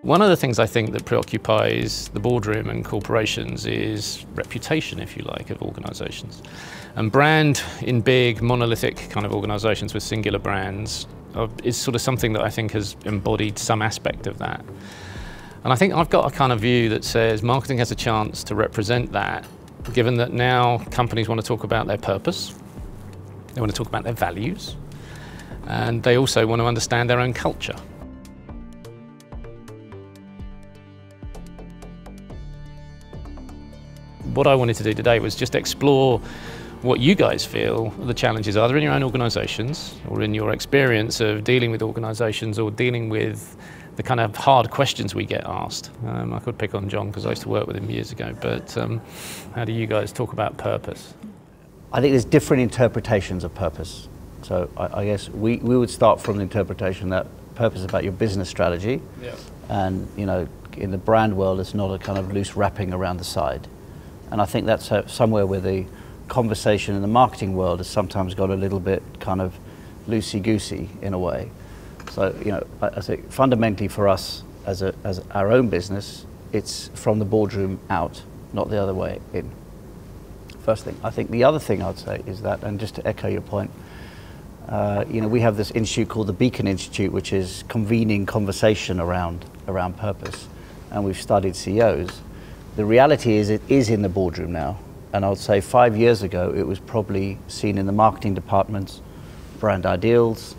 One of the things I think that preoccupies the boardroom and corporations is reputation, if you like, of organisations. And brand in big, monolithic kind of organisations with singular brands is sort of something that I think has embodied some aspect of that. And I think I've got a kind of view that says marketing has a chance to represent that, given that now companies want to talk about their purpose, they want to talk about their values, and they also want to understand their own culture. What I wanted to do today was just explore what you guys feel the challenges are, either in your own organisations or in your experience of dealing with organisations or dealing with the kind of hard questions we get asked. I could pick on John because I used to work with him years ago, but how do you guys talk about purpose? I think there's different interpretations of purpose. So I guess we would start from the interpretation that purpose is about your business strategy. Yeah. And you know, in the brand world, it's not a kind of loose wrapping around the side. And I think that's somewhere where the conversation in the marketing world has sometimes got a little bit kind of loosey-goosey in a way. So, you know, I think fundamentally for us as our own business, it's from the boardroom out, not the other way in. First thing. I think the other thing I'd say is that, and just to echo your point, you know, we have this institute called the Beacon Institute, which is convening conversation around purpose, and we've studied CEOs. The reality is it is in the boardroom now, and I would say 5 years ago it was probably seen in the marketing departments, brand ideals,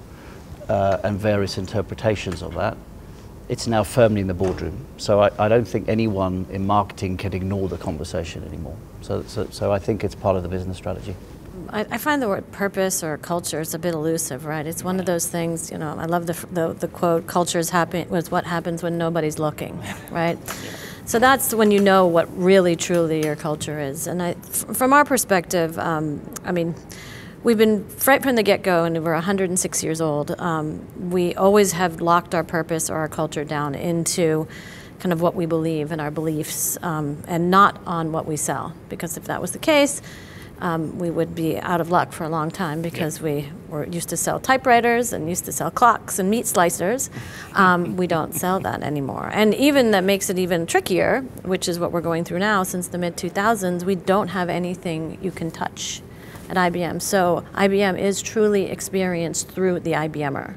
and various interpretations of that. It's now firmly in the boardroom, so I don't think anyone in marketing can ignore the conversation anymore. So I think it's part of the business strategy. I find the word purpose or culture is a bit elusive, right? It's one of those things, you know, I love the quote, culture is what happens when nobody's looking, right? So that's when you know what really, truly your culture is. And from our perspective, I mean, we've been right from the get-go, and we're 106 years old. We always have locked our purpose or our culture down into kind of what we believe and our beliefs, and not on what we sell. Because if that was the case, we would be out of luck for a long time, because we were used to sell typewriters and used to sell clocks and meat slicers. We don't sell that anymore. And even that makes it even trickier, which is what we're going through now. Since the mid-2000s, we don't have anything you can touch at IBM. So IBM is truly experienced through the IBMer.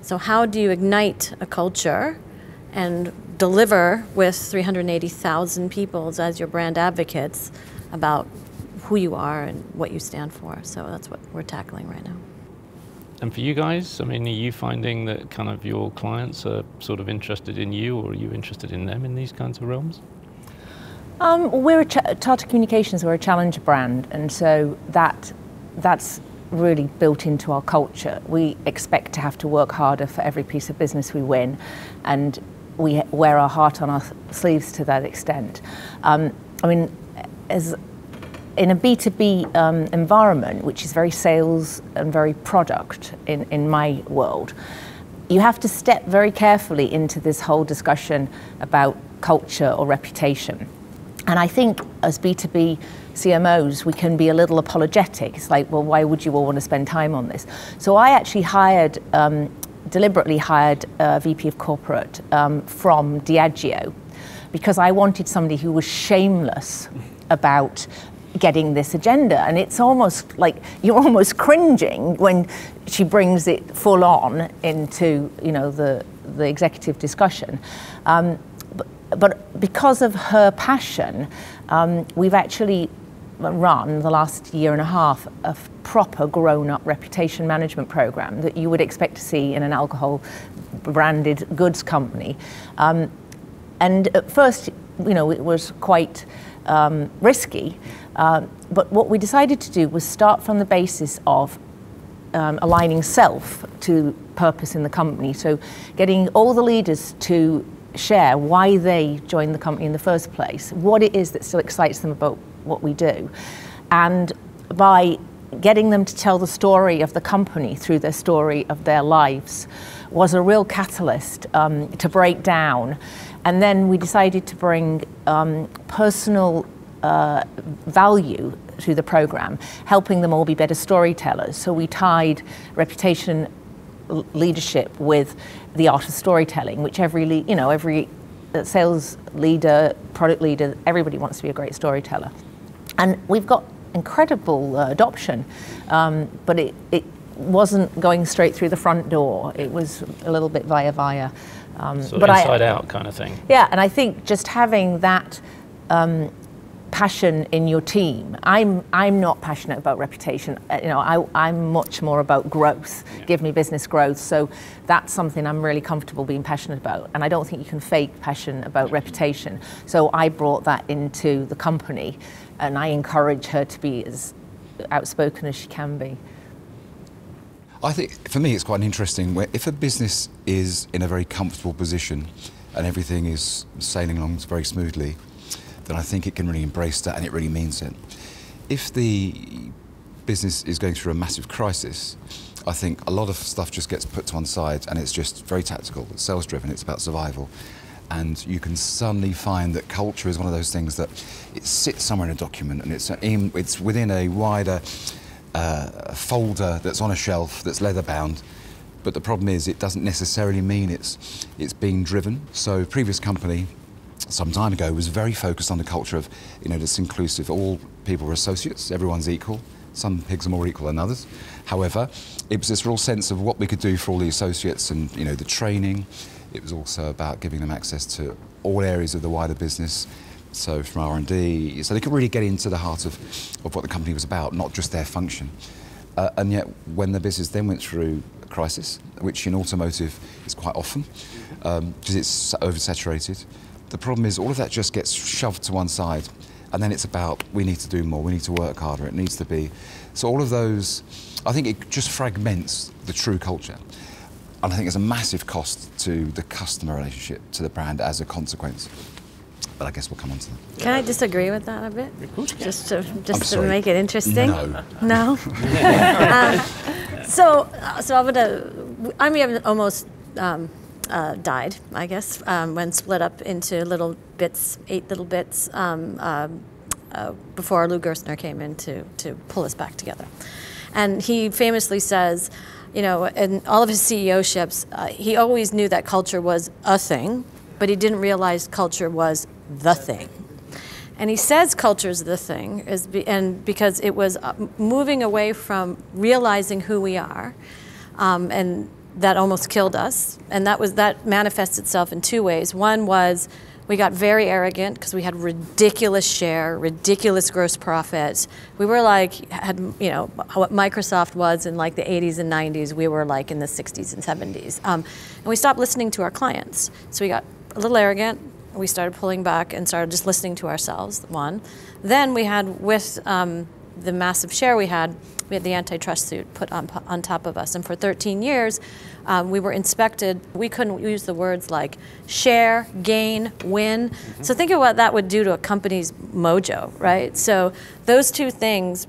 So how do you ignite a culture and deliver with 380,000 people as your brand advocates about who you are and what you stand for? So that's what we're tackling right now. And for you guys, I mean, are you finding that kind of your clients are sort of interested in you, or are you interested in them in these kinds of realms? We're Tata Communications, we're a challenger brand, and so that's really built into our culture. We expect to have to work harder for every piece of business we win, and we wear our heart on our sleeves to that extent. I mean, as in a B2B environment, which is very sales and very product in my world, you have to step very carefully into this whole discussion about culture or reputation. And I think as B2B CMOs, we can be a little apologetic. It's like, well, why would you all want to spend time on this? So I actually deliberately hired a VP of corporate from Diageo, because I wanted somebody who was shameless about getting this agenda. And it's almost like you're almost cringing when she brings it full on into, you know, the executive discussion. But because of her passion, we've actually run the last year and a half a proper grown-up reputation management program that you would expect to see in an alcohol branded goods company. And at first, you know, it was quite risky, but what we decided to do was start from the basis of aligning self to purpose in the company. So getting all the leaders to share why they joined the company in the first place, what it is that still excites them about what we do, and by getting them to tell the story of the company through their story of their lives was a real catalyst to break down. And then we decided to bring personal value to the program, helping them all be better storytellers. So we tied reputation leadership with the art of storytelling, which every sales leader, product leader, everybody wants to be a great storyteller. And we've got incredible adoption, but it wasn't going straight through the front door. It was a little bit via. Sort of inside out kind of thing. Yeah, and I think just having that passion in your team. I'm not passionate about reputation. I'm much more about growth. Yeah. Give me business growth. So that's something I'm really comfortable being passionate about. And I don't think you can fake passion about reputation. So I brought that into the company, and I encourage her to be as outspoken as she can be. I think for me it's quite interesting where if a business is in a very comfortable position and everything is sailing along very smoothly, then I think it can really embrace that and it really means it. If the business is going through a massive crisis, I think a lot of stuff just gets put to one side and it's just very tactical, it's sales driven, it's about survival. And you can suddenly find that culture is one of those things that it sits somewhere in a document and it's within a wider folder that's on a shelf that's leather bound, but the problem is it doesn't necessarily mean it's being driven. So previous company some time ago was very focused on the culture of, it's inclusive, all people are associates, everyone's equal, some pigs are more equal than others. However, it was this real sense of what we could do for all the associates and the training. It was also about giving them access to all areas of the wider business. So from R&D, so they could really get into the heart of what the company was about, not just their function. And yet, when the business then went through a crisis, which in automotive is quite often, because it's oversaturated, the problem is all of that just gets shoved to one side, and then it's about, we need to do more, we need to work harder, it needs to be. So all of those, I think it just fragments the true culture. And I think there's a massive cost to the customer relationship, to the brand as a consequence. But I guess we'll come on to that. Can I disagree with that a bit? Just to make it interesting? No. No? So I may have almost died, I guess, when split up into little bits, 8 little bits, before Lou Gerstner came in to pull us back together. And he famously says, in all of his CEO-ships, he always knew that culture was a thing, but he didn't realize culture was the thing. And he says culture is the thing, and because it was moving away from realizing who we are, and that almost killed us. And that manifests itself in 2 ways. One was we got very arrogant because we had ridiculous share, ridiculous gross profit. We were like, what Microsoft was in like the 80s and 90s, we were like in the 60s and 70s. And we stopped listening to our clients. So we got a little arrogant. We started pulling back and started just listening to ourselves, one. Then we had, with the massive share we had the antitrust suit put on top of us. And for 13 years, we were inspected. We couldn't use the words like share, gain, win. Mm-hmm. So think of what that would do to a company's mojo, right? So those 2 things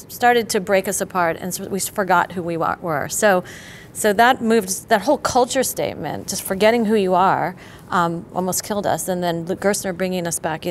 started to break us apart, and so we forgot who we were. So that moved, that whole culture statement, just forgetting who you are, almost killed us. And then Gerstner bringing us back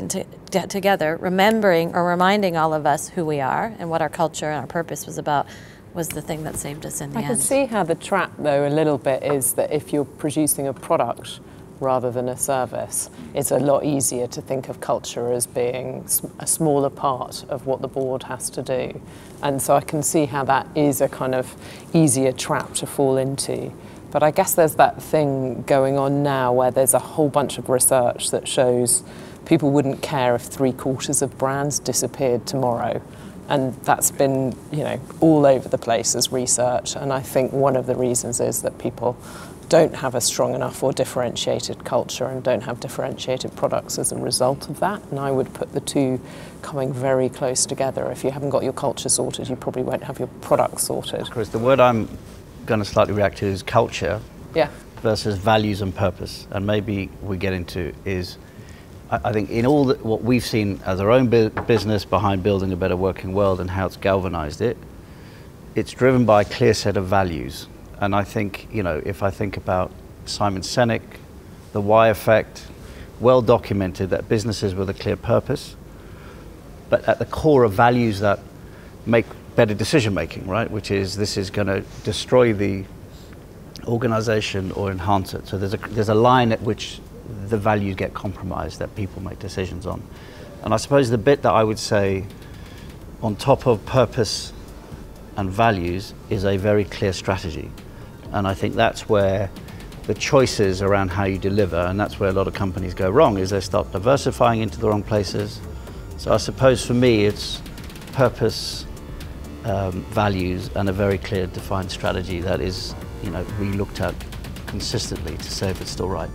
together, reminding all of us who we are and what our culture and our purpose was about, was the thing that saved us in the end. I can see how the trap, though, a little bit is that if you're producing a product rather than a service, it's a lot easier to think of culture as being a smaller part of what the board has to do. And so I can see how that is a kind of easier trap to fall into. But I guess there's that thing going on now where there's a whole bunch of research that shows people wouldn't care if 3/4 of brands disappeared tomorrow. And that's been, all over the place as research. And I think one of the reasons is that people don't have a strong enough or differentiated culture and don't have differentiated products as a result of that. And I would put the 2 coming very close together. If you haven't got your culture sorted, you probably won't have your product sorted. Chris, the word I'm going to slightly react to is culture versus values and purpose. And maybe we get into is, I think in all what we've seen as our own business behind building a better working world and how it's galvanized it, it's driven by a clear set of values. And I think, if I think about Simon Sinek, the why effect, well documented that businesses with a clear purpose, but at the core of values that make better decision making, right? Which is, this is going to destroy the organization or enhance it. So there's a line at which the values get compromised that people make decisions on. And I suppose the bit that I would say on top of purpose and values is a very clear strategy. And I think that's where the choices around how you deliver, and that's where a lot of companies go wrong, is they start diversifying into the wrong places. So I suppose for me it's purpose, values, and a very clear defined strategy that is, you know, re-looked at consistently to say if it's still right.